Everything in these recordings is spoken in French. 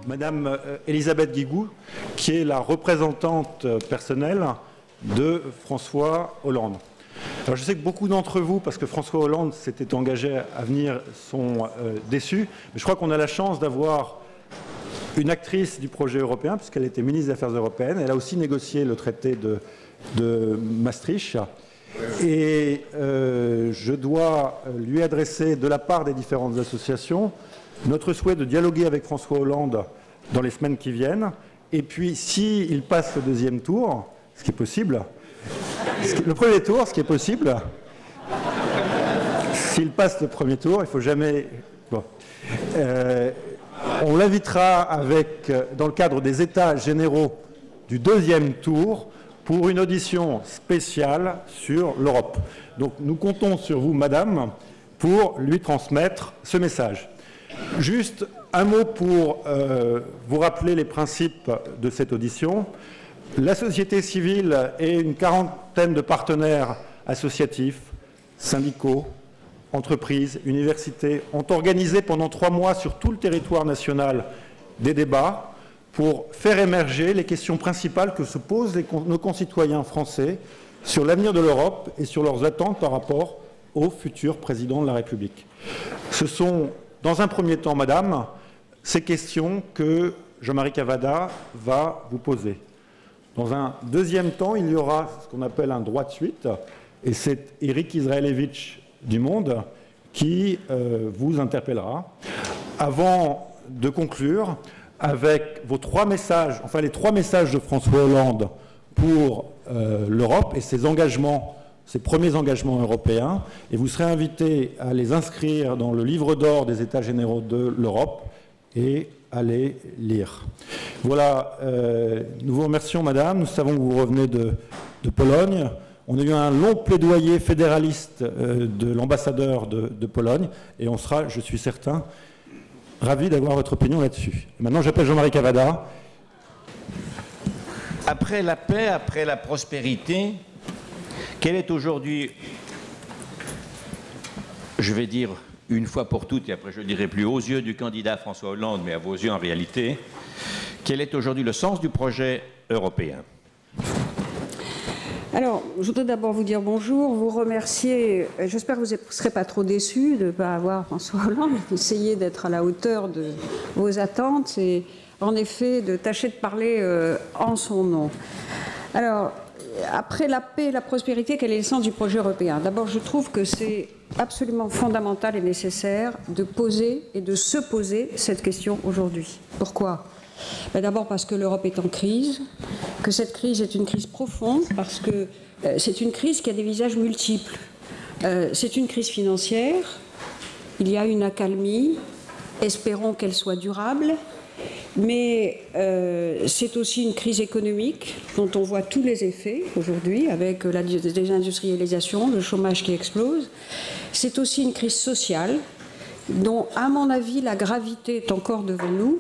Madame Elisabeth Guigou, qui est la représentante personnelle de François Hollande. Alors je sais que beaucoup d'entre vous, parce que François Hollande s'était engagé à venir, sont déçus, mais je crois qu'on a la chance d'avoir une actrice du projet européen, puisqu'elle était ministre des Affaires européennes. Elle a aussi négocié le traité de Maastricht. Et je dois lui adresser, de la part des différentes associations, notre souhait de dialoguer avec François Hollande dans les semaines qui viennent. Et puis, s'il passe le deuxième tour, ce qui est possible, le premier tour, ce qui est possible, s'il passe le premier tour, il ne faut jamais... Bon. On l'invitera dans le cadre des États généraux du deuxième tour pour une audition spéciale sur l'Europe. Donc nous comptons sur vous, madame, pour lui transmettre ce message. Juste un mot pour vous rappeler les principes de cette audition. La société civile et une quarantaine de partenaires associatifs, syndicaux, entreprises, universités ont organisé pendant 3 mois sur tout le territoire national des débats pour faire émerger les questions principales que se posent nos concitoyens français sur l'avenir de l'Europe et sur leurs attentes par rapport au futur président de la République. Ce sont, dans un premier temps, madame, ces questions que Jean-Marie Cavada va vous poser. Dans un deuxième temps, il y aura ce qu'on appelle un droit de suite, et c'est Éric Israelevich du Monde qui vous interpellera, avant de conclure avec vos 3 messages, enfin les 3 messages de François Hollande pour l'Europe et ses engagements, ses premiers engagements européens, et vous serez invité à les inscrire dans le livre d'or des États généraux de l'Europe et à les lire. Voilà, nous vous remercions, madame. Nous savons que vous revenez de Pologne. On a eu un long plaidoyer fédéraliste de l'ambassadeur de Pologne, et on sera, je suis certain, ravis d'avoir votre opinion là-dessus. Maintenant, j'appelle Jean-Marie Cavada. Après la paix, après la prospérité, quelle est aujourd'hui, je vais dire une fois pour toutes, et après je ne dirai plus aux yeux du candidat François Hollande, mais à vos yeux en réalité, quel est aujourd'hui le sens du projet européen ? Alors, je voudrais d'abord vous dire bonjour, vous remercier. J'espère que vous ne serez pas trop déçus de ne pas avoir François Hollande. Essayez d'être à la hauteur de vos attentes et, en effet, de tâcher de parler en son nom. Alors, après la paix et la prospérité, quel est le sens du projet européen? D'abord, je trouve que c'est absolument fondamental et nécessaire de poser et de se poser cette question aujourd'hui. Pourquoi? D'abord parce que l'Europe est en crise, que cette crise est une crise profonde, parce que c'est une crise qui a des visages multiples. C'est une crise financière, il y a une accalmie, espérons qu'elle soit durable, mais c'est aussi une crise économique dont on voit tous les effets aujourd'hui, avec la désindustrialisation, le chômage qui explose. C'est aussi une crise sociale dont, à mon avis, la gravité est encore devant nous.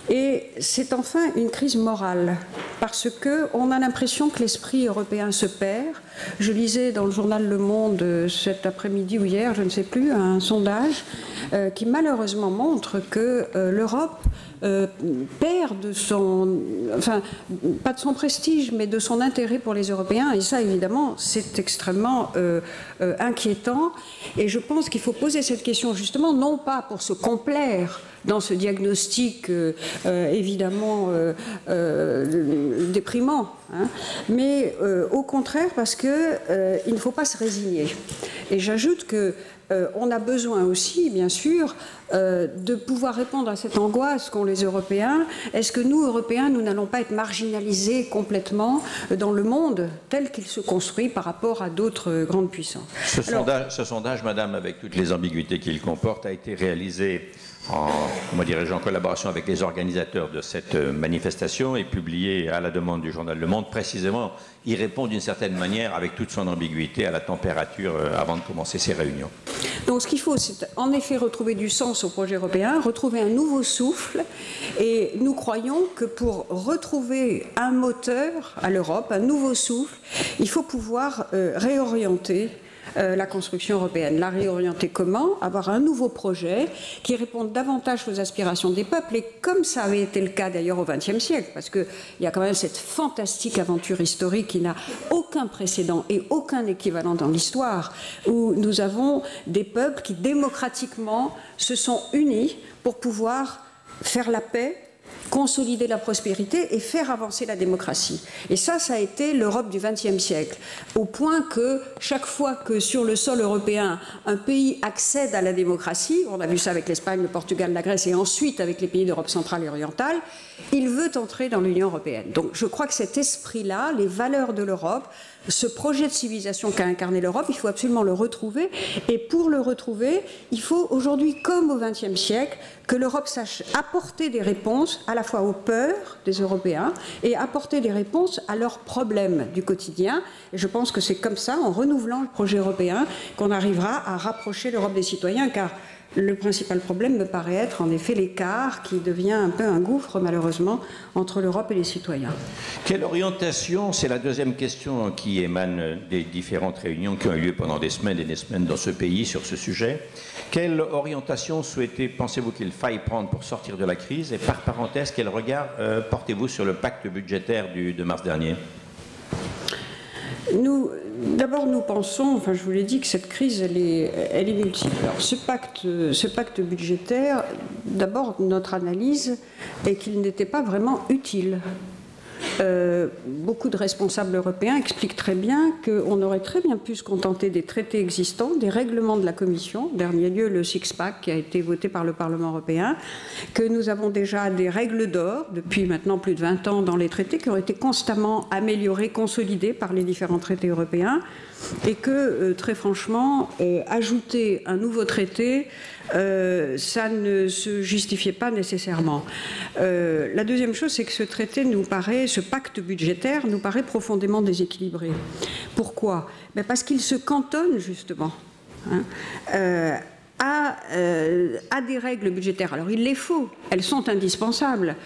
Et c'est enfin une crise morale, parce qu'on a l'impression que l'esprit européen se perd. Je lisais dans le journal Le Monde cet après-midi ou hier, je ne sais plus, un sondage qui malheureusement montre que l'Europe perd de son, enfin, pas de son prestige, mais de son intérêt pour les Européens. Et ça, évidemment, c'est extrêmement inquiétant. Et je pense qu'il faut poser cette question justement, non pas pour se complaire dans ce diagnostic évidemment déprimant, hein, mais au contraire parce qu'il ne faut pas se résigner. Et j'ajoute que on a besoin aussi, bien sûr, de pouvoir répondre à cette angoisse qu'ont les Européens. Est-ce que nous, Européens, nous n'allons pas être marginalisés complètement dans le monde tel qu'il se construit par rapport à d'autres grandes puissances? Ce sondage, madame, avec toutes les ambiguïtés qu'il comporte, a été réalisé en collaboration avec les organisateurs de cette manifestation et publié à la demande du journal Le Monde. Précisément, il répond d'une certaine manière, avec toute son ambiguïté, à la température avant de commencer ces réunions. Donc ce qu'il faut, c'est en effet retrouver du sens au projet européen, retrouver un nouveau souffle, et nous croyons que pour retrouver un moteur à l'Europe, un nouveau souffle, il faut pouvoir réorienter la construction européenne. La réorienter comment? Avoir un nouveau projet qui réponde davantage aux aspirations des peuples, et comme ça avait été le cas d'ailleurs au XXe siècle, parce qu'il y a quand même cette fantastique aventure historique qui n'a aucun précédent et aucun équivalent dans l'histoire, où nous avons des peuples qui démocratiquement se sont unis pour pouvoir faire la paix, consolider la prospérité et faire avancer la démocratie. Et ça a été l'Europe du XXe siècle, au point que chaque fois que sur le sol européen, un pays accède à la démocratie, on a vu ça avec l'Espagne, le Portugal, la Grèce, et ensuite avec les pays d'Europe centrale et orientale, il veut entrer dans l'Union européenne. Donc je crois que cet esprit-là, les valeurs de l'Europe, ce projet de civilisation qu'a incarné l'Europe, il faut absolument le retrouver. Et pour le retrouver, il faut aujourd'hui, comme au XXe siècle, que l'Europe sache apporter des réponses à la fois aux peurs des Européens et apporter des réponses à leurs problèmes du quotidien. Et je pense que c'est comme ça, en renouvelant le projet européen, qu'on arrivera à rapprocher l'Europe des citoyens, car le principal problème me paraît être en effet l'écart qui devient un peu un gouffre malheureusement entre l'Europe et les citoyens. Quelle orientation, c'est la deuxième question qui émane des différentes réunions qui ont eu lieu pendant des semaines et des semaines dans ce pays sur ce sujet. Quelle orientation pensez-vous qu'il faille prendre pour sortir de la crise? Et par parenthèse, quel regard portez-vous sur le pacte budgétaire de mars dernier? D'abord, nous pensons, je vous l'ai dit, que cette crise, elle est multiple. Alors, ce pacte budgétaire, d'abord, notre analyse est qu'il n'était pas vraiment utile. Beaucoup de responsables européens expliquent très bien qu'on aurait très bien pu se contenter des traités existants, des règlements de la Commission, en dernier lieu le six-pack qui a été voté par le Parlement européen, que nous avons déjà des règles d'or depuis maintenant plus de 20 ans dans les traités qui ont été constamment améliorées, consolidées par les différents traités européens, et que, très franchement, ajouter un nouveau traité, ça ne se justifiait pas nécessairement. La deuxième chose, c'est que ce pacte budgétaire nous paraît profondément déséquilibré. Pourquoi? Parce qu'il se cantonne justement à des règles budgétaires. Alors il les faut, elles sont indispensables.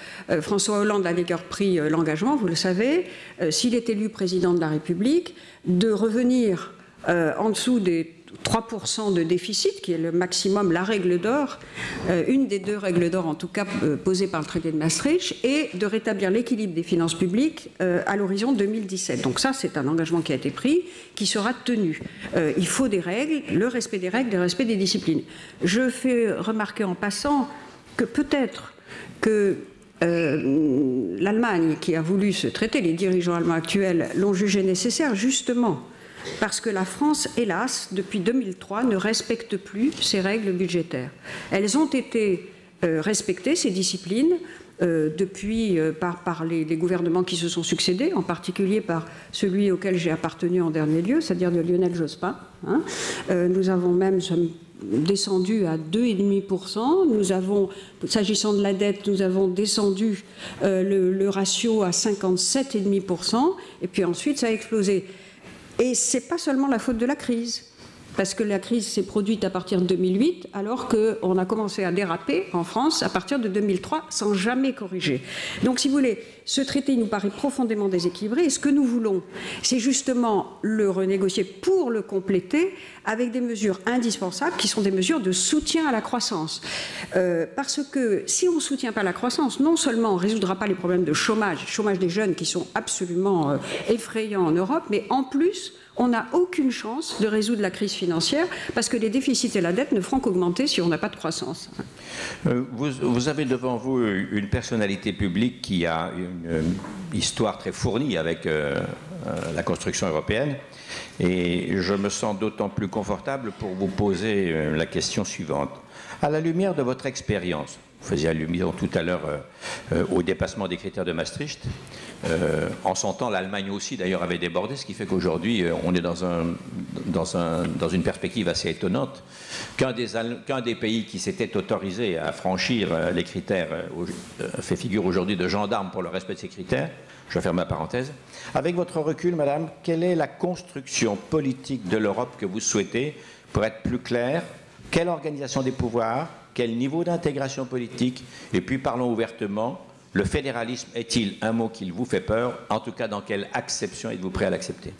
François Hollande a d'ailleurs pris l'engagement, vous le savez, s'il est élu président de la République, de revenir en dessous des 3% de déficit, qui est le maximum, la règle d'or, une des deux règles d'or en tout cas posées par le traité de Maastricht, et de rétablir l'équilibre des finances publiques à l'horizon 2017. Donc ça, c'est un engagement qui a été pris, qui sera tenu. Il faut des règles, le respect des règles, le respect des disciplines. Je fais remarquer en passant que peut-être que l'Allemagne, qui a voulu ce traité, les dirigeants allemands actuels l'ont jugé nécessaire justement parce que la France, hélas, depuis 2003, ne respecte plus ces règles budgétaires. Elles ont été respectées, ces disciplines, depuis par les gouvernements qui se sont succédés, en particulier par celui auquel j'ai appartenu en dernier lieu, c'est-à-dire de Lionel Jospin. Nous avons même descendu à 2,5%. Nous avons, s'agissant de la dette, nous avons descendu le ratio à 57,5%. Et puis ensuite, ça a explosé. Et ce n'est pas seulement la faute de la crise, parce que la crise s'est produite à partir de 2008, alors qu'on a commencé à déraper en France à partir de 2003, sans jamais corriger. Donc, si vous voulez, ce traité nous paraît profondément déséquilibré, et ce que nous voulons, c'est justement le renégocier pour le compléter avec des mesures indispensables, qui sont des mesures de soutien à la croissance. Parce que si on ne soutient pas la croissance, non seulement on ne résoudra pas les problèmes de chômage des jeunes qui sont absolument effrayants en Europe, mais en plus, on n'a aucune chance de résoudre la crise financière parce que les déficits et la dette ne feront qu'augmenter si on n'a pas de croissance. Vous avez devant vous une personnalité publique qui a une histoire très fournie avec la construction européenne, et je me sens d'autant plus confortable pour vous poser la question suivante. À la lumière de votre expérience, Vous faisiez allusion tout à l'heure au dépassement des critères de Maastricht. En son temps, l'Allemagne aussi, d'ailleurs, avait débordé, ce qui fait qu'aujourd'hui, on est dans une perspective assez étonnante. Qu'un des pays qui s'était autorisé à franchir les critères fait figure aujourd'hui de gendarme pour le respect de ces critères. Je ferme ma parenthèse. Avec votre recul, madame, quelle est la construction politique de l'Europe que vous souhaitez pour être plus clair? Quelle organisation des pouvoirs? Quel niveau d'intégration politique? Et puis parlons ouvertement, le fédéralisme est-il un mot qui vous fait peur? En tout cas, dans quelle acception êtes-vous prêt à l'accepter?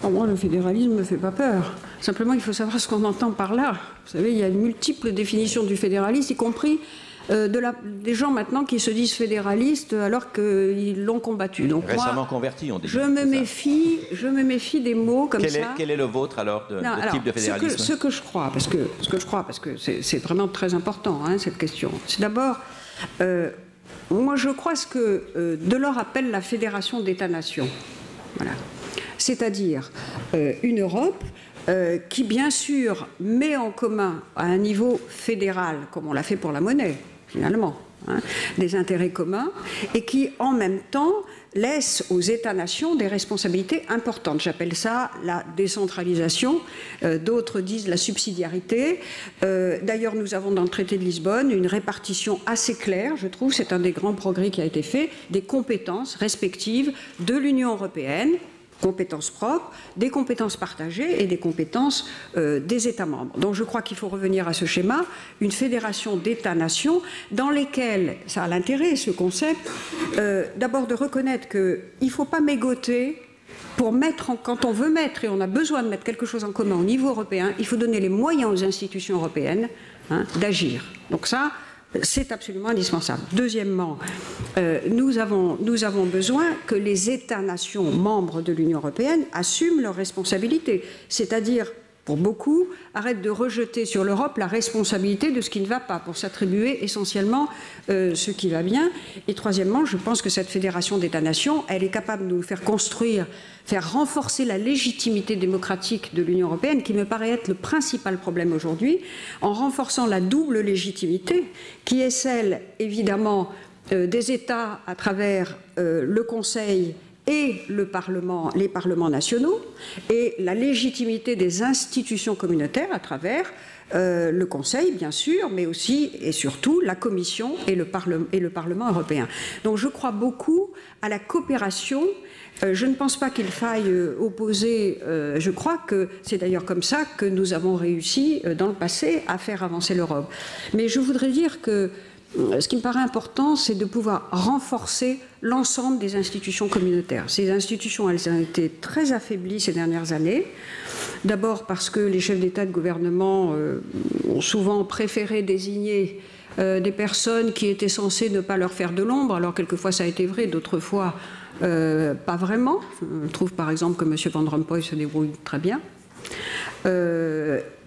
Moi, le fédéralisme ne me fait pas peur. Simplement, il faut savoir ce qu'on entend par là. Vous savez, il y a une multiple définition du fédéralisme, y compris des gens maintenant qui se disent fédéralistes alors qu'ils l'ont combattu. Donc, récemment convertis, on dit. Je me méfie des mots comme ça. Quel est le vôtre alors, le type de fédéralisme? Ce que je crois, parce que c'est vraiment très important, hein, cette question. C'est d'abord, moi je crois ce que Delors appelle la fédération d'États-nations. Voilà. C'est-à-dire une Europe qui, bien sûr, met en commun à un niveau fédéral, comme on l'a fait pour la monnaie, finalement, hein, des intérêts communs, et qui, en même temps, laisse aux États-nations des responsabilités importantes. J'appelle ça la décentralisation, d'autres disent la subsidiarité. D'ailleurs, nous avons dans le traité de Lisbonne une répartition assez claire, je trouve, c'est un des grands progrès qui a été fait, des compétences respectives de l'Union européenne, compétences propres, des compétences partagées et des compétences des États membres. Donc je crois qu'il faut revenir à ce schéma, une fédération d'États-nations dans lesquelles, ça a l'intérêt ce concept, d'abord de reconnaître qu'il ne faut pas mégoter pour quand on veut mettre, et on a besoin de mettre quelque chose en commun au niveau européen, il faut donner les moyens aux institutions européennes, hein, d'agir. Donc ça, c'est absolument indispensable. Deuxièmement, nous avons besoin que les États-nations membres de l'Union européenne assument leurs responsabilités. C'est-à-dire, pour beaucoup, arrêtent de rejeter sur l'Europe la responsabilité de ce qui ne va pas, pour s'attribuer essentiellement ce qui va bien. Et troisièmement, je pense que cette fédération d'États-nations, elle est capable de nous faire construire, faire renforcer la légitimité démocratique de l'Union européenne, qui me paraît être le principal problème aujourd'hui, en renforçant la double légitimité, qui est celle, évidemment, des États à travers le Conseil et les parlements nationaux, et la légitimité des institutions communautaires à travers le Conseil, bien sûr, mais aussi et surtout la Commission et le Parlement européen. Donc je crois beaucoup à la coopération. Je ne pense pas qu'il faille opposer, je crois que c'est d'ailleurs comme ça que nous avons réussi dans le passé à faire avancer l'Europe. Mais je voudrais dire que ce qui me paraît important, c'est de pouvoir renforcer l'ensemble des institutions communautaires. Ces institutions, elles ont été très affaiblies ces dernières années. D'abord parce que les chefs d'État et de gouvernement ont souvent préféré désigner des personnes qui étaient censées ne pas leur faire de l'ombre. Alors quelquefois ça a été vrai, d'autres fois pas vraiment. Je trouve par exemple que M. Van Rompuy se débrouille très bien.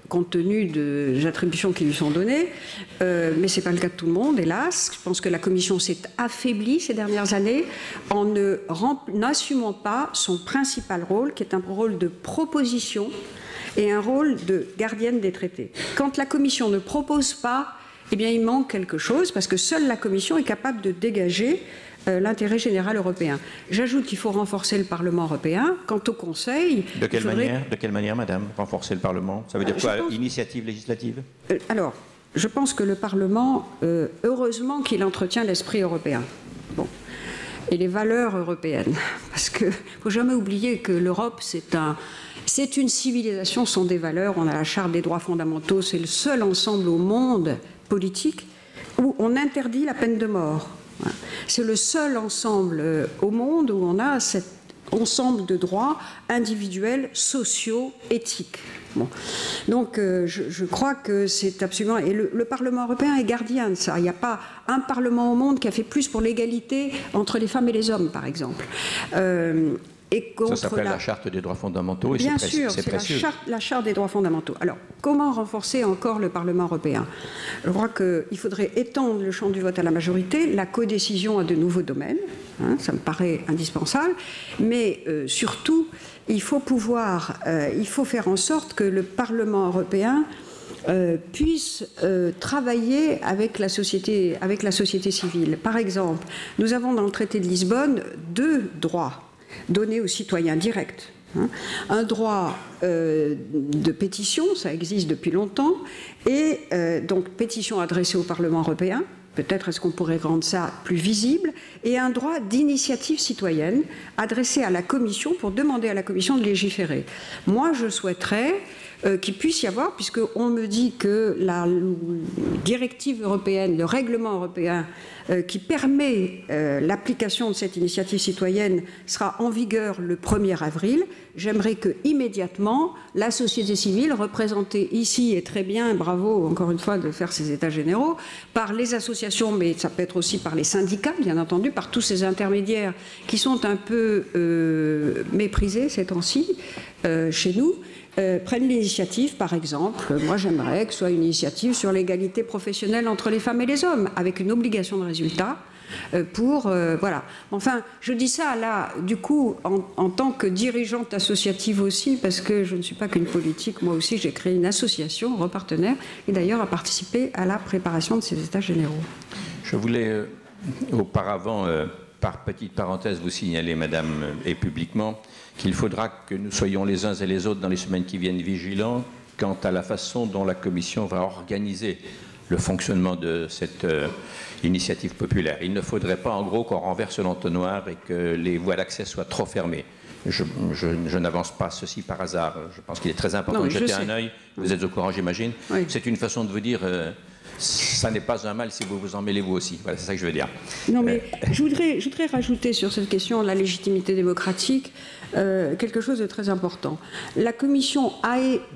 Compte tenu des attributions qui lui sont données, mais ce n'est pas le cas de tout le monde, hélas. Je pense que la Commission s'est affaiblie ces dernières années en n'assumant pas son principal rôle, qui est un rôle de proposition et un rôle de gardienne des traités. Quand la Commission ne propose pas, eh bien, il manque quelque chose, parce que seule la Commission est capable de dégager l'intérêt général européen. J'ajoute qu'il faut renforcer le Parlement européen. Quant au Conseil... De quelle manière, madame, renforcer le Parlement? Ça veut dire quoi, initiative législative? Alors, je pense que le Parlement, heureusement qu'il entretient l'esprit européen. Bon. Et les valeurs européennes. Parce qu'il ne faut jamais oublier que l'Europe, c'est une civilisation, ce sont des valeurs. On a la Charte des droits fondamentaux, c'est le seul ensemble au monde politique où on interdit la peine de mort. C'est le seul ensemble au monde où on a cet ensemble de droits individuels, sociaux, éthiques. Bon. Donc je crois que c'est absolument... Et le Parlement européen est gardien de ça. Il n'y a pas un Parlement au monde qui a fait plus pour l'égalité entre les femmes et les hommes, par exemple. Et ça s'appelle la Charte des droits fondamentaux. Et bien sûr, c'est la Charte des droits fondamentaux. Alors, comment renforcer encore le Parlement européen? Je crois qu'il faudrait étendre le champ du vote à la majorité, la codécision à de nouveaux domaines, hein, ça me paraît indispensable, mais surtout, il faut faire en sorte que le Parlement européen puisse travailler avec la société civile. Par exemple, nous avons dans le traité de Lisbonne 2 droits donnés aux citoyens directs. Un droit de pétition, ça existe depuis longtemps, et donc pétition adressée au Parlement européen, peut-être est-ce qu'on pourrait rendre ça plus visible, et un droit d'initiative citoyenne adressé à la Commission pour demander à la Commission de légiférer. Moi, je souhaiterais qu'il puisse y avoir, puisqu'on me dit que la directive européenne, le règlement européen qui permet l'application de cette initiative citoyenne sera en vigueur le 1er avril, j'aimerais que immédiatement la société civile, représentée ici, et très bien, bravo encore une fois de faire ces états généraux, par les associations, mais ça peut être aussi par les syndicats, bien entendu, par tous ces intermédiaires qui sont un peu méprisés ces temps-ci chez nous, prennent l'initiative, par exemple, moi j'aimerais que ce soit une initiative sur l'égalité professionnelle entre les femmes et les hommes, avec une obligation de résultat voilà. Enfin, je dis ça là, du coup, en tant que dirigeante associative aussi, parce que je ne suis pas qu'une politique, moi aussi j'ai créé une association, Repartenaire, et d'ailleurs a participé à la préparation de ces états généraux. Je voulais auparavant, par petite parenthèse, vous signaler, Madame, et publiquement, qu'il faudra que nous soyons les uns et les autres dans les semaines qui viennent vigilants quant à la façon dont la Commission va organiser le fonctionnement de cette initiative populaire. Il ne faudrait pas, en gros, qu'on renverse l'entonnoir et que les voies d'accès soient trop fermées. Je n'avance pas ceci par hasard. Je pense qu'il est très important de jeter un œil. Vous êtes au courant, j'imagine. Oui. C'est une façon de vous dire... ça n'est pas un mal si vous vous en mêlez vous aussi. Voilà, c'est ça que je veux dire. Non, mais je voudrais rajouter sur cette question de la légitimité démocratique quelque chose de très important. La Commission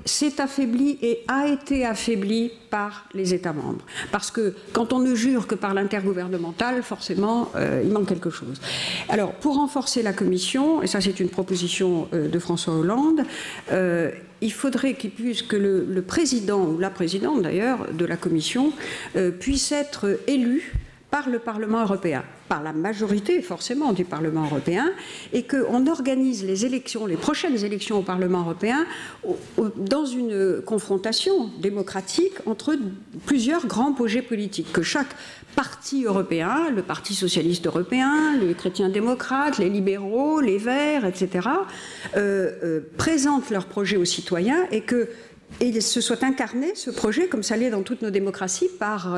s'est affaiblie et a été affaiblie par les États membres. Parce que quand on ne jure que par l'intergouvernemental, forcément, il manque quelque chose. Alors, pour renforcer la Commission, et ça c'est une proposition de François Hollande, il faudrait que le président, ou la présidente d'ailleurs, de la Commission, puisse être élu par le Parlement européen, par la majorité forcément du Parlement européen, et qu'on organise les élections, les prochaines élections au Parlement européen, dans une confrontation démocratique entre plusieurs grands projets politiques, que chaque parti européen, le Parti socialiste européen, les chrétiens démocrates, les libéraux, les verts, etc., présentent leurs projets aux citoyens et se soit incarné, ce projet, comme ça l'est dans toutes nos démocraties, par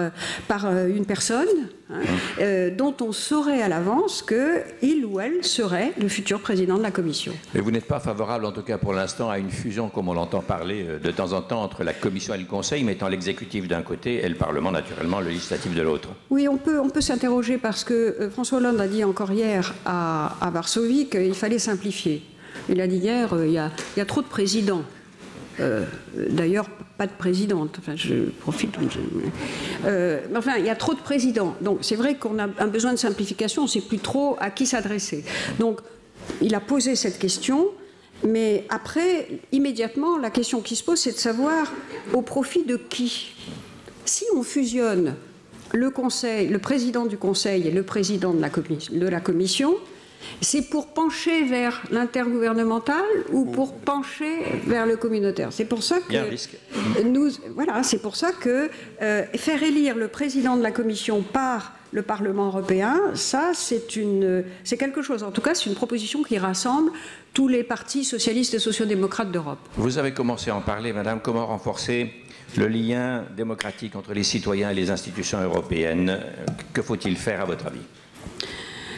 une personne dont on saurait à l'avance qu'il ou elle serait le futur président de la Commission. Mais vous n'êtes pas favorable, en tout cas pour l'instant, à une fusion, comme on l'entend parler de temps en temps, entre la Commission et le Conseil, mettant l'exécutif d'un côté et le Parlement, naturellement, le législatif de l'autre? Oui, on peut s'interroger parce que François Hollande a dit encore hier à Varsovie qu'il fallait simplifier. Il a dit hier, il y a trop de présidents. D'ailleurs, pas de présidente. Enfin, je profite. Mais enfin, il y a trop de présidents. Donc, c'est vrai qu'on a un besoin de simplification. On ne sait plus trop à qui s'adresser. Donc, il a posé cette question. Mais après, immédiatement, la question qui se pose, c'est de savoir au profit de qui. Si on fusionne le président du Conseil et le président de la Commission, c'est pour pencher vers l'intergouvernemental ou pour pencher vers le communautaire. C'est pour ça que c'est pour ça que faire élire le président de la Commission par le Parlement européen, ça c'est quelque chose. En tout cas, c'est une proposition qui rassemble tous les partis socialistes et sociodémocrates d'Europe. Vous avez commencé à en parler, Madame. Comment renforcer le lien démocratique entre les citoyens et les institutions européennes? Que faut-il faire à votre avis?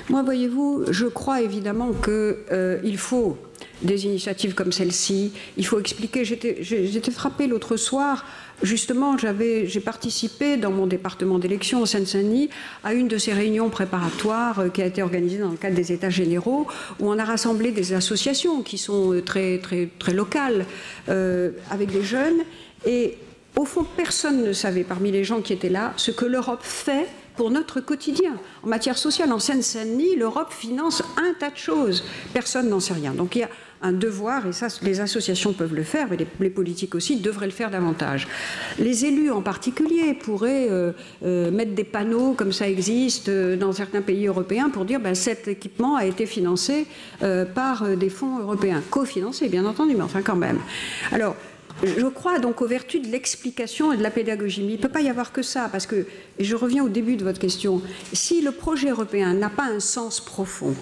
Moi, voyez-vous, je crois évidemment qu'il faut des initiatives comme celle-ci. Il faut expliquer. J'étais frappée l'autre soir. Justement, j'ai participé dans mon département d'élection au Seine-Saint-Denis à une de ces réunions préparatoires qui a été organisée dans le cadre des États généraux, où on a rassemblé des associations qui sont très, très, très locales, avec des jeunes. Et au fond, personne ne savait parmi les gens qui étaient là ce que l'Europe fait pour notre quotidien. En matière sociale, en Seine-Saint-Denis, l'Europe finance un tas de choses. Personne n'en sait rien. Donc il y a un devoir, et ça, les associations peuvent le faire, mais les politiques aussi devraient le faire davantage. Les élus en particulier pourraient mettre des panneaux, comme ça existe dans certains pays européens, pour dire cet équipement a été financé par des fonds européens, cofinancés bien entendu, mais enfin quand même. Alors, Je crois donc aux vertus de l'explication et de la pédagogie. Mais il ne peut pas y avoir que ça, parce que, et je reviens au début de votre question, si le projet européen n'a pas un sens profond,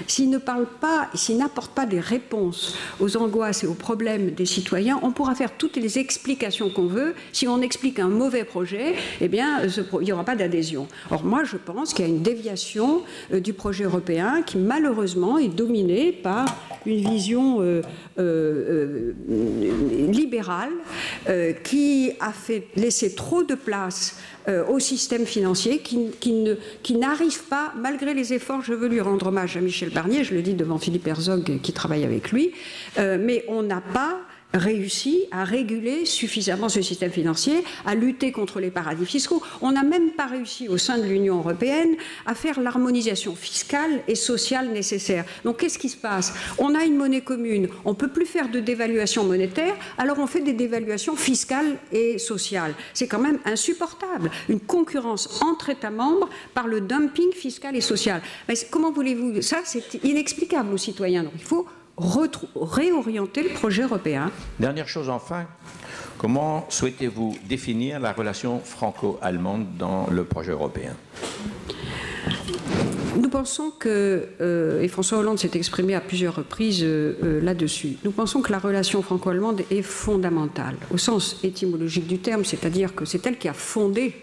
s'il n'apporte pas des réponses aux angoisses et aux problèmes des citoyens, on pourra faire toutes les explications qu'on veut. Si on explique un mauvais projet, eh bien, il n'y aura pas d'adhésion. Or, moi, je pense qu'il y a une déviation du projet européen qui, malheureusement, est dominée par une vision libérale qui a laissé trop de place au système financier qui n'arrive pas, malgré les efforts, je veux lui rendre hommage à Michel Barnier, je le dis devant Philippe Herzog qui travaille avec lui, mais on n'a pas réussi à réguler suffisamment ce système financier, à lutter contre les paradis fiscaux. On n'a même pas réussi au sein de l'Union européenne à faire l'harmonisation fiscale et sociale nécessaire. Donc qu'est-ce qui se passe? On a une monnaie commune, on ne peut plus faire de dévaluation monétaire, alors on fait des dévaluations fiscales et sociales. C'est quand même insupportable. Une concurrence entre États membres par le dumping fiscal et social. Mais comment voulez-vous? Ça, c'est inexplicable aux citoyens. Donc il faut réorienter le projet européen. Dernière chose enfin, comment souhaitez-vous définir la relation franco-allemande dans le projet européen? Nous pensons que, et François Hollande s'est exprimé à plusieurs reprises là-dessus, nous pensons que la relation franco-allemande est fondamentale, au sens étymologique du terme, c'est-à-dire que c'est elle qui a fondé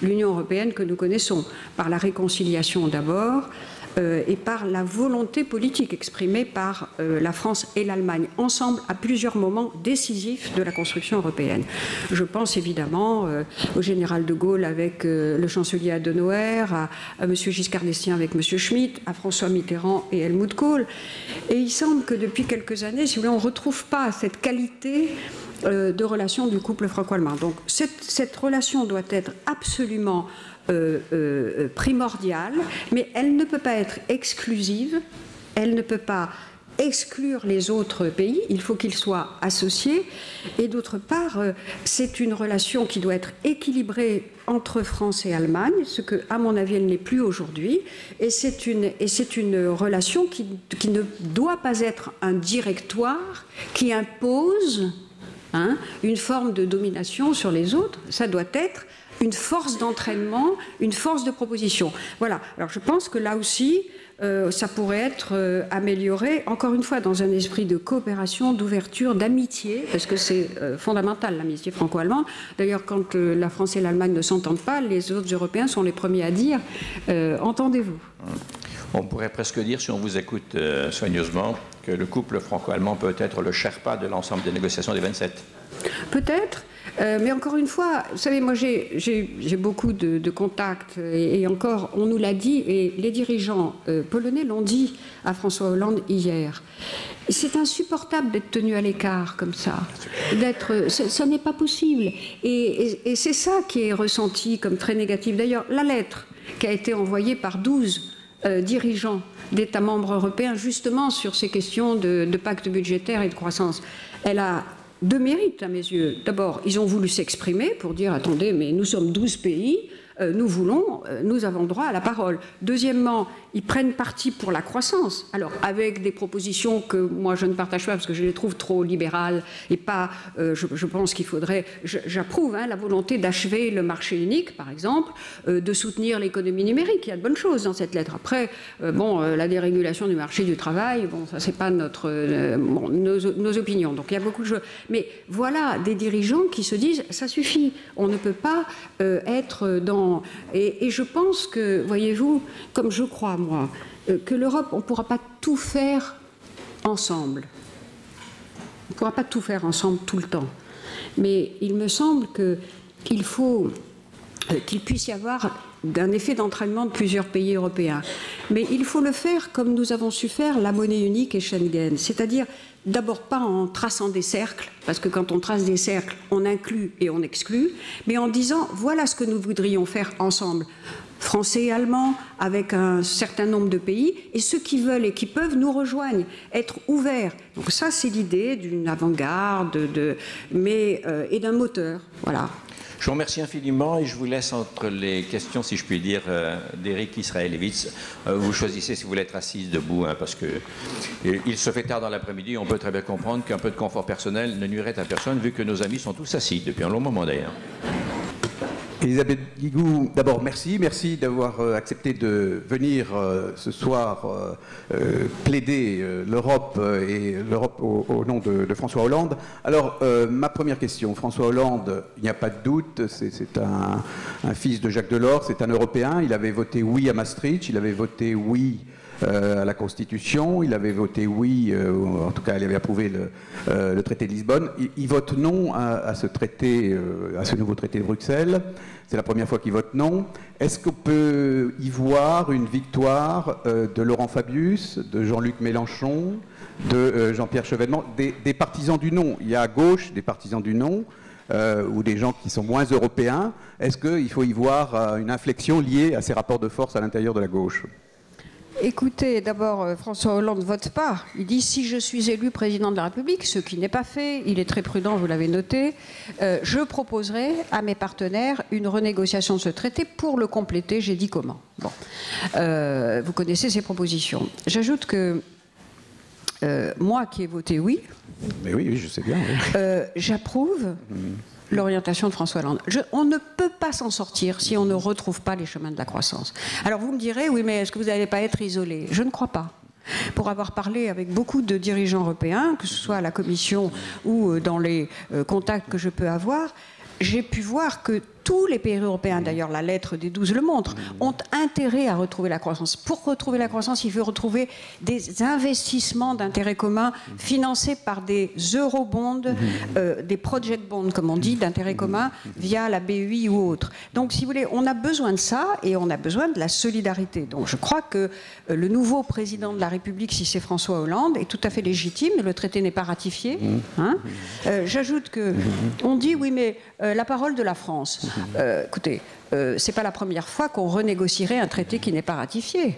l'Union européenne que nous connaissons, par la réconciliation d'abord, et par la volonté politique exprimée par la France et l'Allemagne, ensemble à plusieurs moments décisifs de la construction européenne. Je pense évidemment au général de Gaulle avec le chancelier Adenauer, à M. Giscard d'Estaing avec M. Schmitt, à François Mitterrand et Helmut Kohl. Et il semble que depuis quelques années, si vous voulez, on ne retrouve pas cette qualité de relation du couple franco-allemand. Donc cette relation doit être absolument primordiale, mais elle ne peut pas être exclusive, elle ne peut pas exclure les autres pays, il faut qu'ils soient associés, et d'autre part, c'est une relation qui doit être équilibrée entre France et Allemagne, ce que, à mon avis, elle n'est plus aujourd'hui, et c'est une relation qui ne doit pas être un directoire qui impose une forme de domination sur les autres, ça doit être une force d'entraînement, une force de proposition. Voilà. Alors je pense que là aussi, ça pourrait être amélioré, encore une fois, dans un esprit de coopération, d'ouverture, d'amitié, parce que c'est fondamental, l'amitié franco-allemande. D'ailleurs, quand la France et l'Allemagne ne s'entendent pas, les autres Européens sont les premiers à dire « entendez-vous ». On pourrait presque dire, si on vous écoute soigneusement, que le couple franco-allemand peut être le Sherpa de l'ensemble des négociations des 27. Peut-être. Mais encore une fois, vous savez, moi j'ai beaucoup de contacts et encore, on nous l'a dit, et les dirigeants polonais l'ont dit à François Hollande hier. C'est insupportable d'être tenu à l'écart comme ça. Ça n'est pas possible. Et c'est ça qui est ressenti comme très négatif. D'ailleurs, la lettre qui a été envoyée par 12 dirigeants d'États membres européens, justement sur ces questions de pacte budgétaire et de croissance, elle a deux mérites à mes yeux. D'abord, ils ont voulu s'exprimer pour dire « Attendez, mais nous sommes 12 pays, nous avons droit à la parole ». Deuxièmement, ils prennent parti pour la croissance. Alors, avec des propositions que moi je ne partage pas parce que je les trouve trop libérales et pas, je pense qu'il faudrait, j'approuve la volonté d'achever le marché unique, par exemple, de soutenir l'économie numérique. Il y a de bonnes choses dans cette lettre. Après, la dérégulation du marché du travail, ça c'est pas nos opinions. Donc il y a beaucoup de choses. Mais voilà des dirigeants qui se disent, ça suffit, on ne peut pas être dans... Et je pense que, voyez-vous, comme je crois, moi, que l'Europe, on ne pourra pas tout faire ensemble. On ne pourra pas tout faire ensemble tout le temps. Mais il me semble qu'il faut qu'il puisse y avoir un effet d'entraînement de plusieurs pays européens. Mais il faut le faire comme nous avons su faire la monnaie unique et Schengen. C'est-à-dire, d'abord pas en traçant des cercles, parce que quand on trace des cercles, on inclut et on exclut, mais en disant, voilà ce que nous voudrions faire ensemble. Français et Allemands, avec un certain nombre de pays, et ceux qui veulent et qui peuvent nous rejoignent, être ouverts. Donc ça, c'est l'idée d'une avant-garde, et d'un moteur. Voilà. Je vous remercie infiniment et je vous laisse entre les questions, si je puis dire, d'Éric Israélevitz. Vous choisissez si vous voulez être assise, debout, hein, parce que il se fait tard dans l'après-midi. On peut très bien comprendre qu'un peu de confort personnel ne nuirait à personne, vu que nos amis sont tous assis depuis un long moment d'ailleurs. Elisabeth Guigou, d'abord merci d'avoir accepté de venir ce soir plaider l'Europe et l'Europe au nom de François Hollande. Alors ma première question, François Hollande, il n'y a pas de doute, c'est un fils de Jacques Delors, c'est un Européen, il avait voté oui à Maastricht, il avait voté oui à la Constitution, il avait voté oui, en tout cas il avait approuvé le traité de Lisbonne. Il vote non à ce traité, à ce nouveau traité de Bruxelles. C'est la première fois qu'il vote non. Est-ce qu'on peut y voir une victoire de Laurent Fabius, de Jean-Luc Mélenchon, de Jean-Pierre Chevènement, des partisans du non? Il y a à gauche des partisans du non, ou des gens qui sont moins européens. Est-ce qu'il faut y voir une inflexion liée à ces rapports de force à l'intérieur de la gauche? Écoutez, d'abord, François Hollande ne vote pas. Il dit « si je suis élu président de la République », ce qui n'est pas fait, il est très prudent, vous l'avez noté, je proposerai à mes partenaires une renégociation de ce traité pour le compléter. J'ai dit comment. Bon. Vous connaissez ces propositions. J'ajoute que moi qui ai voté oui, mais oui, je sais bien. Oui. J'approuve l'orientation de François Hollande. On ne peut pas s'en sortir si on ne retrouve pas les chemins de la croissance. Alors vous me direz, oui, mais est-ce que vous n'allez pas être isolé? Je ne crois pas. Pour avoir parlé avec beaucoup de dirigeants européens, que ce soit à la Commission ou dans les contacts que je peux avoir, j'ai pu voir que tous les pays européens, d'ailleurs la lettre des 12 le montre, ont intérêt à retrouver la croissance. Pour retrouver la croissance, il faut retrouver des investissements d'intérêt commun financés par des eurobonds, des project bonds, comme on dit, d'intérêt commun, via la BEI ou autre. Donc, si vous voulez, on a besoin de ça et on a besoin de la solidarité. Donc, je crois que le nouveau président de la République, si c'est François Hollande, est tout à fait légitime. Le traité n'est pas ratifié. Hein. J'ajoute que on dit, oui, mais la parole de la France. Écoutez, c'est pas la première fois qu'on renégocierait un traité qui n'est pas ratifié.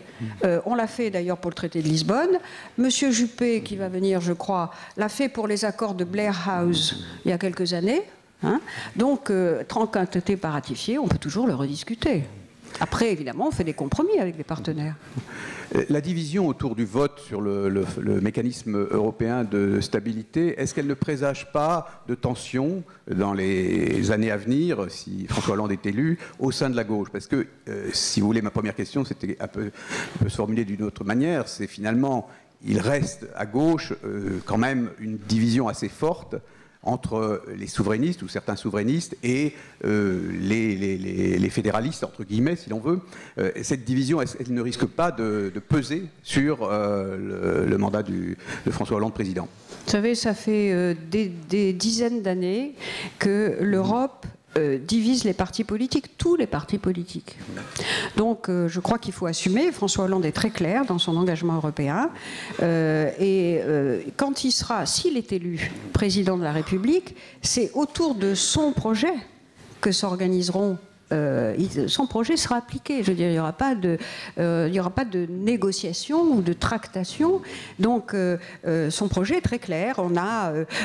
On l'a fait d'ailleurs pour le traité de Lisbonne. Monsieur Juppé, qui va venir, je crois, l'a fait pour les accords de Blair House il y a quelques années. Hein. Donc, tant qu'un traité n'est pas ratifié, on peut toujours le rediscuter. Après, évidemment, on fait des compromis avec les partenaires. La division autour du vote sur le mécanisme européen de stabilité, est-ce qu'elle ne présage pas de tensions dans les années à venir, si François Hollande est élu, au sein de la gauche? Parce que, si vous voulez, ma première question, c'était un peu se formuler d'une autre manière, c'est finalement, il reste à gauche quand même une division assez forte entre les souverainistes ou certains souverainistes et les fédéralistes, entre guillemets, si l'on veut. Cette division, elle ne risque pas de peser sur le mandat de François Hollande président? Vous savez, ça fait des dizaines d'années que l'Europe divise les partis politiques, tous les partis politiques. Donc je crois qu'il faut assumer. François Hollande est très clair dans son engagement européen. Quand il sera, s'il est élu président de la République, c'est autour de son projet que s'organiseront. Son projet sera appliqué. Je veux dire, il n'y aura pas de négociation ou de tractation. Donc, son projet est très clair.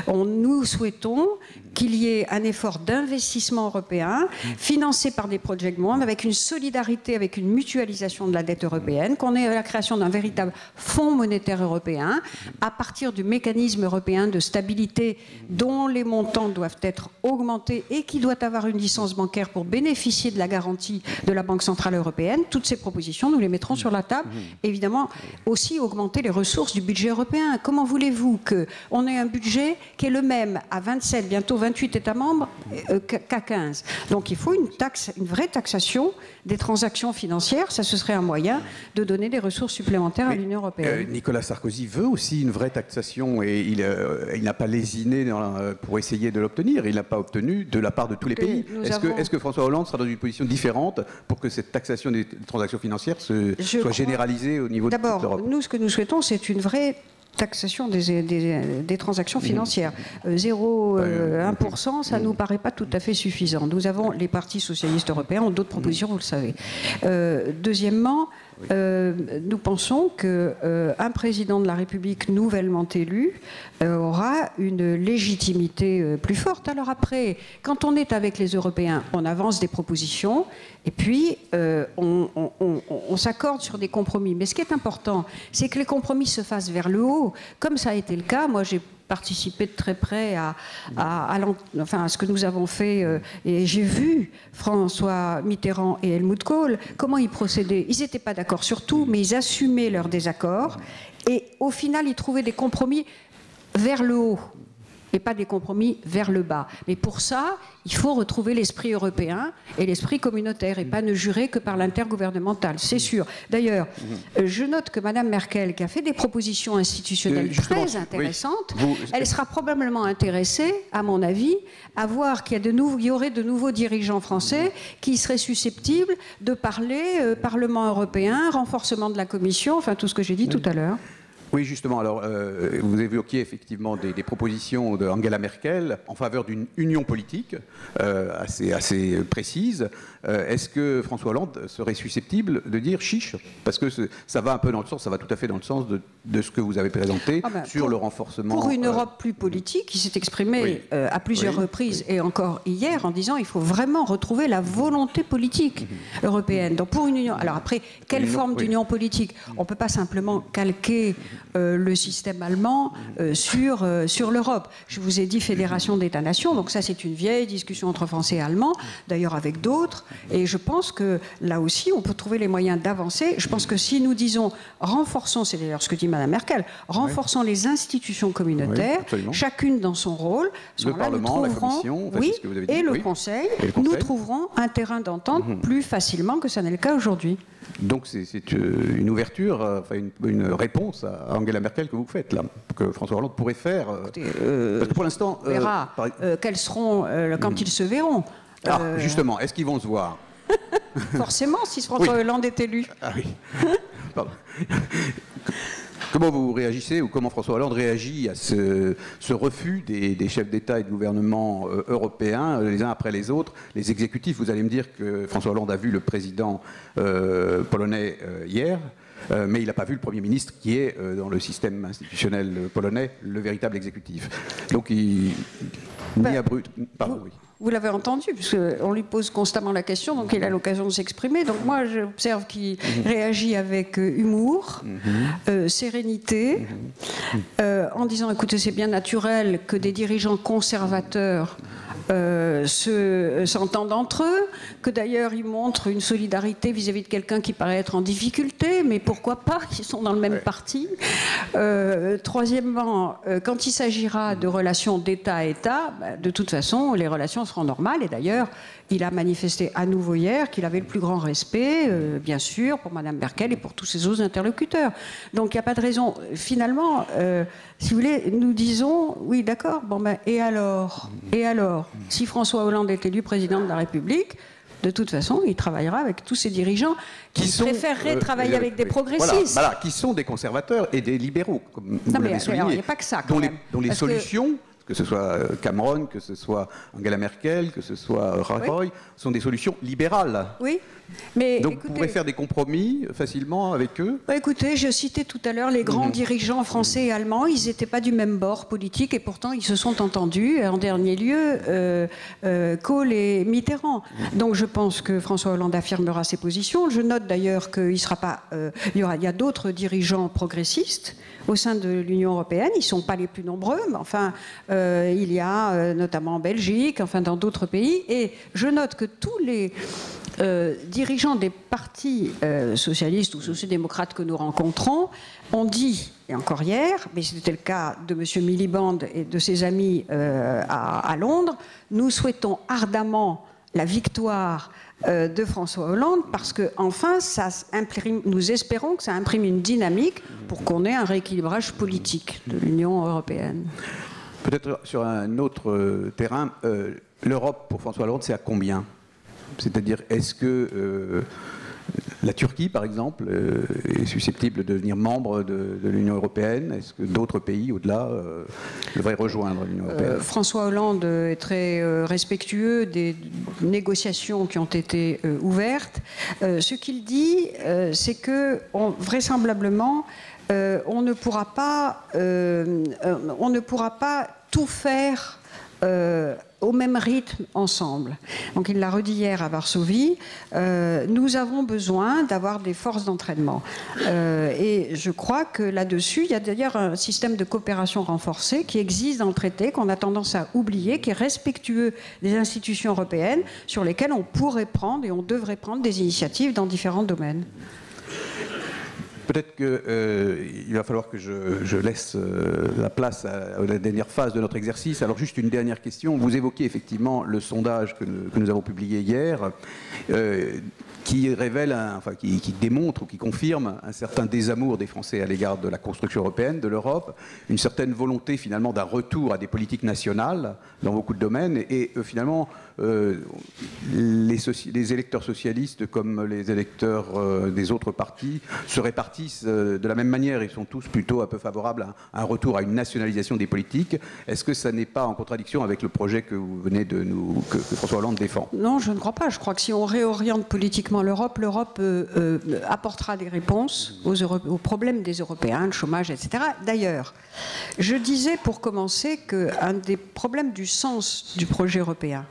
Nous souhaitons qu'il y ait un effort d'investissement européen financé par des project bonds avec une solidarité, avec une mutualisation de la dette européenne, qu'on ait la création d'un véritable fonds monétaire européen à partir du mécanisme européen de stabilité dont les montants doivent être augmentés et qui doit avoir une licence bancaire pour bénéficier de la garantie de la Banque Centrale Européenne. Toutes ces propositions, nous les mettrons sur la table. Évidemment, aussi augmenter les ressources du budget européen. Comment voulez-vous qu'on ait un budget qui est le même à 27, bientôt 28 États membres qu'à 15? Donc il faut une vraie taxation des transactions financières. Ça, ce serait un moyen de donner des ressources supplémentaires à l'Union européenne. Nicolas Sarkozy veut aussi une vraie taxation et il n'a pas lésiné pour essayer de l'obtenir. Il n'a pas obtenu de la part de tous les pays. Est-ce que François Hollande sera dans une position différente pour que cette taxation des transactions financières soit généralisée au niveau de toute l'Europe? D'abord, nous, ce que nous souhaitons, c'est une vraie taxation des transactions financières. 0,1%, ça ne nous paraît pas tout à fait suffisant. Nous avons, les partis socialistes européens ont d'autres propositions, vous le savez. Deuxièmement, nous pensons qu'un président de la République nouvellement élu aura une légitimité plus forte. Alors après, quand on est avec les Européens, on avance des propositions et puis on s'accorde sur des compromis. Mais ce qui est important, c'est que les compromis se fassent vers le haut, comme ça a été le cas. Moi, j'ai participé de très près à ce que nous avons fait et j'ai vu François Mitterrand et Helmut Kohl, comment ils procédaient. Ils n'étaient pas d'accord sur tout, mais ils assumaient leurs désaccords et au final, ils trouvaient des compromis vers le haut et pas des compromis vers le bas. Mais pour ça, il faut retrouver l'esprit européen et l'esprit communautaire et pas ne jurer que par l'intergouvernemental, c'est sûr. D'ailleurs, je note que Mme Merkel, qui a fait des propositions institutionnelles très intéressantes, elle sera probablement intéressée, à mon avis, à voir qu'il y aurait de nouveaux dirigeants français qui seraient susceptibles de parler Parlement européen, renforcement de la Commission, enfin tout ce que j'ai dit tout à l'heure. Oui, justement. Alors, vous évoquiez effectivement des propositions d'Angela Merkel en faveur d'une union politique assez précise. Est-ce que François Hollande serait susceptible de dire chiche? Parce que ça va un peu dans le sens, ça va tout à fait dans le sens de ce que vous avez présenté sur le renforcement. Pour une Europe plus politique, il s'est exprimé à plusieurs reprises et encore hier en disant il faut vraiment retrouver la volonté politique européenne. Donc pour une union. Alors après, quelle forme d'union politique? On ne peut pas simplement calquer le système allemand sur l'Europe. Je vous ai dit fédération d'États-nations, donc ça c'est une vieille discussion entre Français et Allemands, d'ailleurs avec d'autres, et je pense que là aussi on peut trouver les moyens d'avancer. Je pense que si nous disons renforçons, c'est d'ailleurs ce que dit Mme Merkel, renforçons les institutions communautaires, chacune dans son rôle, le Parlement, la Commission, ce que vous avez dit, et le Conseil, nous trouverons un terrain d'entente plus facilement que ça n'est le cas aujourd'hui. Donc c'est une ouverture, enfin une réponse à Angela Merkel que vous faites là, que François Hollande pourrait faire. Écoutez, parce que pour l'instant, on verra quels seront quand ils se verront. Justement, est-ce qu'ils vont se voir? Forcément, si François Hollande est élu. Ah oui. Pardon. Comment vous réagissez ou comment François Hollande réagit à ce refus des chefs d'État et de gouvernement européens, les uns après les autres, les exécutifs? Vous allez me dire que François Hollande a vu le président polonais hier, mais il n'a pas vu le Premier ministre qui est dans le système institutionnel polonais le véritable exécutif. Donc Vous l'avez entendu, puisqu'on lui pose constamment la question, donc il a l'occasion de s'exprimer. Donc moi, j'observe qu'il réagit avec humour, sérénité, en disant, écoutez, c'est bien naturel que des dirigeants conservateurs s'entendent entre eux, que d'ailleurs ils montrent une solidarité vis-à-vis de quelqu'un qui paraît être en difficulté, mais pourquoi pas, ils sont dans le même parti. Troisièmement, quand il s'agira de relations d'État à État, de toute façon, les relations seront normales, et d'ailleurs, il a manifesté à nouveau hier qu'il avait le plus grand respect, bien sûr, pour Mme Merkel et pour tous ses autres interlocuteurs. Donc il n'y a pas de raison. Finalement, si vous voulez, nous disons, oui d'accord, bon ben, et alors? Si François Hollande est élu président de la République, de toute façon, il travaillera avec tous ces dirigeants qui préféreraient travailler avec des progressistes. Voilà, qui sont des conservateurs et des libéraux, comme vous l'avez souligné. Il n'y a pas que ça, dont les solutions... Que ce soit Cameron, que ce soit Angela Merkel, que ce soit Rajoy, sont des solutions libérales. Oui, mais donc écoutez, vous pourrez faire des compromis facilement avec eux? Écoutez, je citais tout à l'heure les grands dirigeants français et allemands. Ils n'étaient pas du même bord politique et pourtant ils se sont entendus. En dernier lieu, Kohl et Mitterrand. Donc je pense que François Hollande affirmera ses positions. Je note d'ailleurs qu'il sera pas. Il y a d'autres dirigeants progressistes au sein de l'Union européenne. Ils ne sont pas les plus nombreux, mais enfin, il y a notamment en Belgique, enfin dans d'autres pays. Et je note que tous les dirigeants des partis socialistes ou sociodémocrates que nous rencontrons ont dit, et encore hier, mais c'était le cas de M. Miliband et de ses amis à Londres, nous souhaitons ardemment la victoire de François Hollande parce que enfin nous espérons que ça imprime une dynamique pour qu'on ait un rééquilibrage politique de l'Union européenne. Peut-être sur un autre terrain, l'Europe pour François Hollande c'est à combien? C'est-à-dire est-ce que la Turquie, par exemple, est susceptible de devenir membre de l'Union européenne? Est-ce que d'autres pays, au-delà, devraient rejoindre l'Union européenne? François Hollande est très respectueux des négociations qui ont été ouvertes. Ce qu'il dit, c'est que vraisemblablement, on ne pourra pas tout faire au même rythme ensemble. Donc il l'a redit hier à Varsovie, nous avons besoin d'avoir des forces d'entraînement. Et je crois que là-dessus, il y a d'ailleurs un système de coopération renforcée qui existe dans le traité, qu'on a tendance à oublier, qui est respectueux des institutions européennes, sur lesquelles on pourrait prendre et on devrait prendre des initiatives dans différents domaines. Peut-être qu'il va falloir que je laisse la place à la dernière phase de notre exercice. Alors juste une dernière question. Vous évoquez effectivement le sondage que nous avons publié hier, qui révèle, qui démontre ou qui confirme un certain désamour des Français à l'égard de la construction européenne, de l'Europe, une certaine volonté finalement d'un retour à des politiques nationales dans beaucoup de domaines, et finalement les électeurs socialistes comme les électeurs des autres partis se répartissent de la même manière. Ils sont tous plutôt un peu favorables à un retour à une nationalisation des politiques. Est-ce que ça n'est pas en contradiction avec le projet que vous venez que François Hollande défend? Non, je ne crois pas. Je crois que si on réoriente politiquement l'Europe apportera des réponses aux problèmes des Européens, le chômage, etc. D'ailleurs, je disais pour commencer qu'un des problèmes du sens du projet européen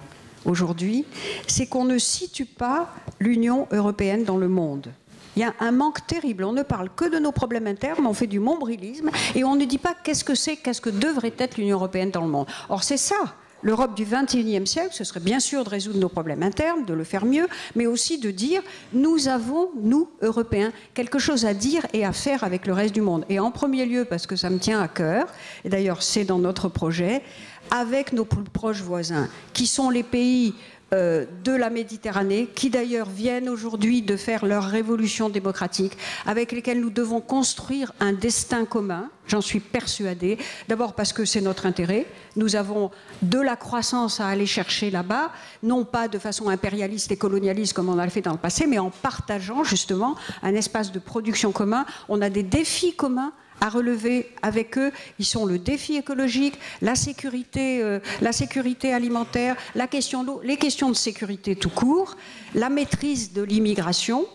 aujourd'hui, c'est qu'on ne situe pas l'Union européenne dans le monde. Il y a un manque terrible. On ne parle que de nos problèmes internes, on fait du nombrilisme et on ne dit pas qu'est-ce que devrait être l'Union européenne dans le monde. Or, c'est ça. L'Europe du XXIe siècle, ce serait bien sûr de résoudre nos problèmes internes, de le faire mieux, mais aussi de dire nous avons, nous, Européens, quelque chose à dire et à faire avec le reste du monde. Et en premier lieu, parce que ça me tient à cœur, et d'ailleurs c'est dans notre projet, avec nos plus proches voisins, qui sont les pays de la Méditerranée, qui d'ailleurs viennent aujourd'hui de faire leur révolution démocratique, avec lesquels nous devons construire un destin commun, j'en suis persuadée, d'abord parce que c'est notre intérêt, nous avons de la croissance à aller chercher là-bas, non pas de façon impérialiste et colonialiste comme on a fait dans le passé, mais en partageant justement un espace de production commun, on a des défis communs à relever avec eux. Ils sont le défi écologique, la sécurité alimentaire, la question de l'eau, les questions de sécurité tout court, la maîtrise de l'immigration.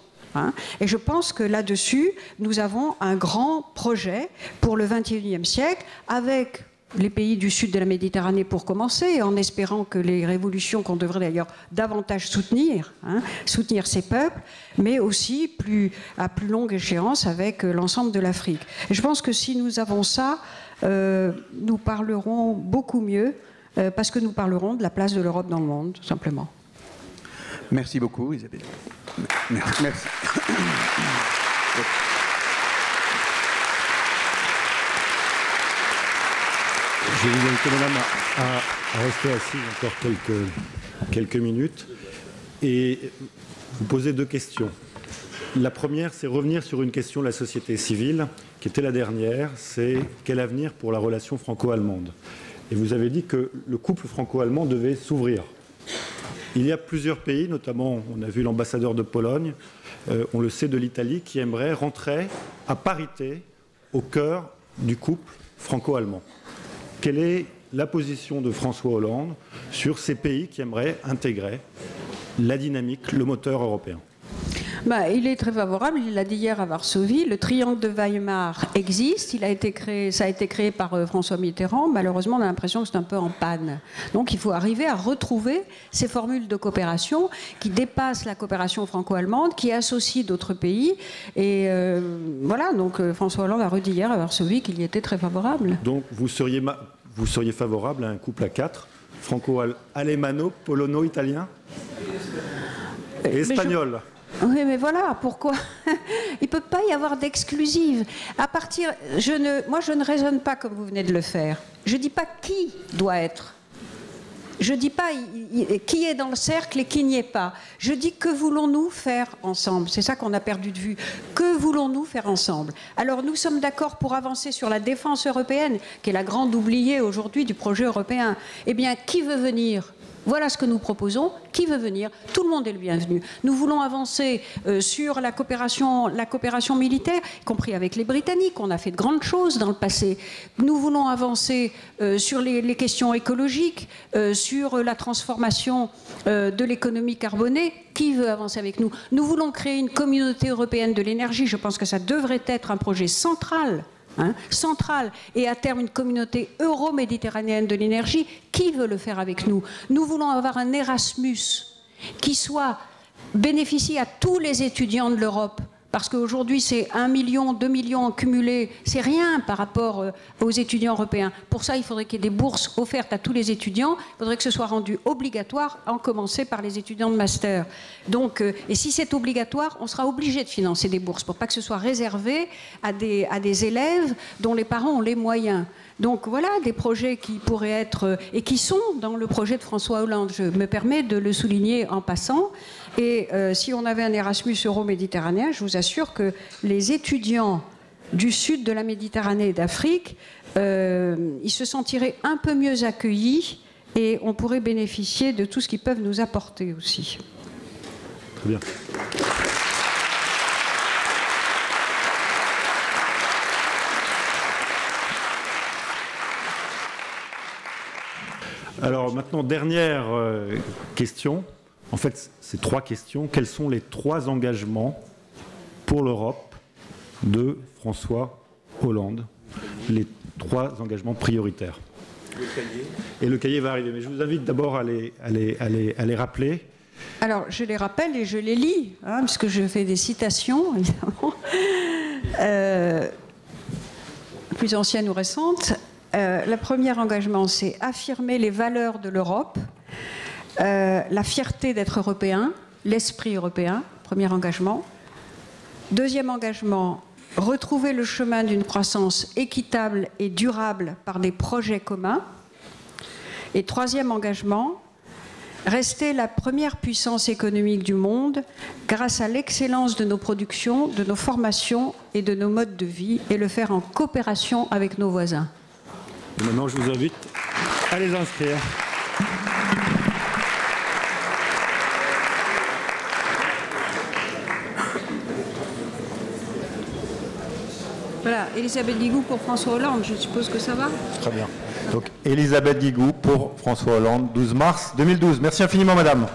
Et je pense que là-dessus, nous avons un grand projet pour le XXIe siècle avec les pays du sud de la Méditerranée pour commencer, en espérant que les révolutions qu'on devrait d'ailleurs davantage soutenir, soutenir ces peuples, mais aussi à plus longue échéance avec l'ensemble de l'Afrique. Et je pense que si nous avons ça, nous parlerons beaucoup mieux, parce que nous parlerons de la place de l'Europe dans le monde, tout simplement. Merci beaucoup, Isabelle. Merci. Je vais vous inviter, madame, à rester assise encore quelques minutes et vous poser deux questions. La première, c'est revenir sur une question de la société civile, qui était la dernière, c'est quel avenir pour la relation franco-allemande? Et vous avez dit que le couple franco-allemand devait s'ouvrir. Il y a plusieurs pays, notamment, on a vu l'ambassadeur de Pologne, on le sait de l'Italie, qui aimerait rentrer à parité au cœur du couple franco-allemand. Quelle est la position de François Hollande sur ces pays qui aimeraient intégrer la dynamique, le moteur européen? Il est très favorable, il l'a dit hier à Varsovie, le triangle de Weimar existe, ça a été créé par François Mitterrand, malheureusement on a l'impression que c'est un peu en panne. Donc il faut arriver à retrouver ces formules de coopération qui dépassent la coopération franco-allemande, qui associent d'autres pays, et voilà, donc François Hollande a redit hier à Varsovie qu'il y était très favorable. Donc vous seriez favorable à un couple à 4, franco-alémano-polono-italien et espagnol? Oui, mais voilà, pourquoi? Il ne peut pas y avoir d'exclusive. Moi, je ne raisonne pas comme vous venez de le faire. Je ne dis pas qui doit être. Je ne dis pas qui est dans le cercle et qui n'y est pas. Je dis que voulons-nous faire ensemble? C'est ça qu'on a perdu de vue. Que voulons-nous faire ensemble? Alors, nous sommes d'accord pour avancer sur la défense européenne, qui est la grande oubliée aujourd'hui du projet européen. Eh bien, qui veut venir Voilà ce que nous proposons. Qui veut venir? Tout le monde est le bienvenu. Nous voulons avancer sur la coopération militaire, y compris avec les Britanniques. On a fait de grandes choses dans le passé. Nous voulons avancer sur les questions écologiques, sur la transformation de l'économie carbonée. Qui veut avancer avec nous? Nous voulons créer une communauté européenne de l'énergie. Je pense que ça devrait être un projet central. Centrale, et à terme une communauté euro-méditerranéenne de l'énergie. Qui veut le faire avec nous? Nous voulons avoir un Erasmus qui bénéficie à tous les étudiants de l'Europe. Parce qu'aujourd'hui, c'est 1 million, 2 millions cumulés. C'est rien par rapport aux étudiants européens. Pour ça, il faudrait qu'il y ait des bourses offertes à tous les étudiants. Il faudrait que ce soit rendu obligatoire, à en commencer par les étudiants de master. Donc, et si c'est obligatoire, on sera obligé de financer des bourses pour pas que ce soit réservé à des élèves dont les parents ont les moyens. Donc voilà des projets qui pourraient être et qui sont dans le projet de François Hollande. Je me permets de le souligner en passant. Et si on avait un Erasmus euro-méditerranéen, je vous assure que les étudiants du sud de la Méditerranée et d'Afrique, ils se sentiraient un peu mieux accueillis et on pourrait bénéficier de tout ce qu'ils peuvent nous apporter aussi. Très bien. Alors maintenant, dernière question. En fait, c'est 3 questions. Quels sont les 3 engagements pour l'Europe de François Hollande? Les 3 engagements prioritaires. Le cahier. Et le cahier va arriver. Mais je vous invite d'abord à les rappeler. Alors, je les rappelle et je les lis, puisque je fais des citations, évidemment, plus anciennes ou récentes. Le premier engagement, c'est affirmer les valeurs de l'Europe, la fierté d'être européen, l'esprit européen, premier engagement. Deuxième engagement, retrouver le chemin d'une croissance équitable et durable par des projets communs. Et troisième engagement, rester la première puissance économique du monde grâce à l'excellence de nos productions, de nos formations et de nos modes de vie, et le faire en coopération avec nos voisins. Et maintenant, je vous invite à les inscrire. Voilà, Elisabeth Guigou pour François Hollande, je suppose que ça va? Très bien. Donc, Elisabeth Guigou pour François Hollande, 12 mars 2012. Merci infiniment, madame.